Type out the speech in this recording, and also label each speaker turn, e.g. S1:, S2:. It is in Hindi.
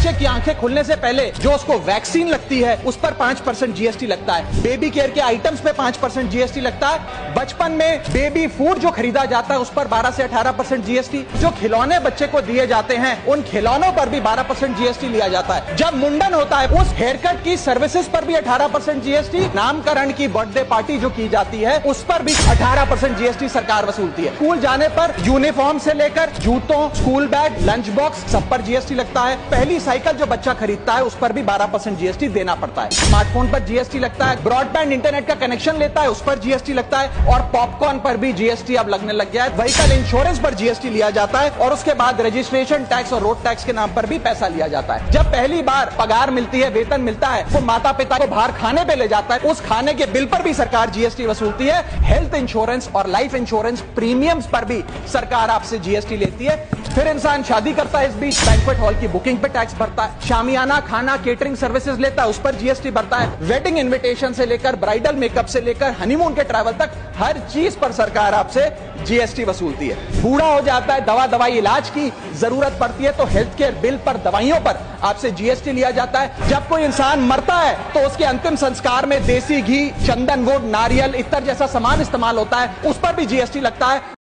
S1: बच्चे की आंखें खुलने से पहले जो उसको वैक्सीन लगती है उस पर 5% जीएसटी लगता है। बेबी केयर के आइटम्स पे 5% जीएसटी लगता है। बचपन में बेबी फूड जो खरीदा जाता है उस पर 12 से 18% जीएसटी। जो खिलौने बच्चे को दिए जाते हैं उन खिलौनों पर भी 12% जीएसटी लिया जाता है। जब मुंडन होता है उस हेयर कट की सर्विसेज पर भी 18% जीएसटी। नामकरण की बर्थडे पार्टी जो की जाती है उस पर भी 18% जीएसटी सरकार वसूलती है। स्कूल जाने पर यूनिफॉर्म से लेकर जूतों, स्कूल बैग, लंच बॉक्स सब पर जीएसटी लगता है। पहली साइकिल जो बच्चा खरीदता है उस पर भी 12% जीएसटी देना पड़ता है। स्मार्टफोन पर जीएसटी लगता है। ब्रॉडबैंड इंटरनेट का कनेक्शन लेता है उस पर जीएसटी लगता है। और पॉपकॉर्न पर भी जीएसटी अब लगने लग गया है। व्हीकल इंश्योरेंस पर जीएसटी लिया जाता है और उसके बाद रजिस्ट्रेशन टैक्स और रोड टैक्स के नाम पर भी पैसा लिया जाता है। जब पहली बार पगार मिलती है, वेतन मिलता है, वो माता पिता को बाहर खाने पे ले जाता है, उस खाने के बिल पर भी सरकार जीएसटी वसूलती है। हेल्थ इंश्योरेंस और लाइफ इंश्योरेंस प्रीमियम्स पर भी सरकार आपसे जीएसटी लेती है। फिर इंसान शादी करता है, इस बीच बैंक्वेट हॉल की बुकिंग पे टैक्स भरता है। शामियाना खाना, केटरिंग सर्विसेज लेता है, उस पर जीएसटी भरता है। वेडिंग इनविटेशन से लेकर ब्राइडल मेकअप से लेकर हनीमून के ट्रैवल तक हर चीज पर सरकार आपसे जीएसटी वसूलती है। बूढ़ा हो जाता है, दवाई इलाज की जरूरत पड़ती है तो हेल्थ केयर बिल पर, दवाइयों पर आपसे जीएसटी लिया जाता है। जब कोई इंसान मरता है तो उसके अंतिम संस्कार में देसी घी, चंदन वुड, नारियल इत्तर जैसा सामान इस्तेमाल होता है, उस पर भी जीएसटी लगता है।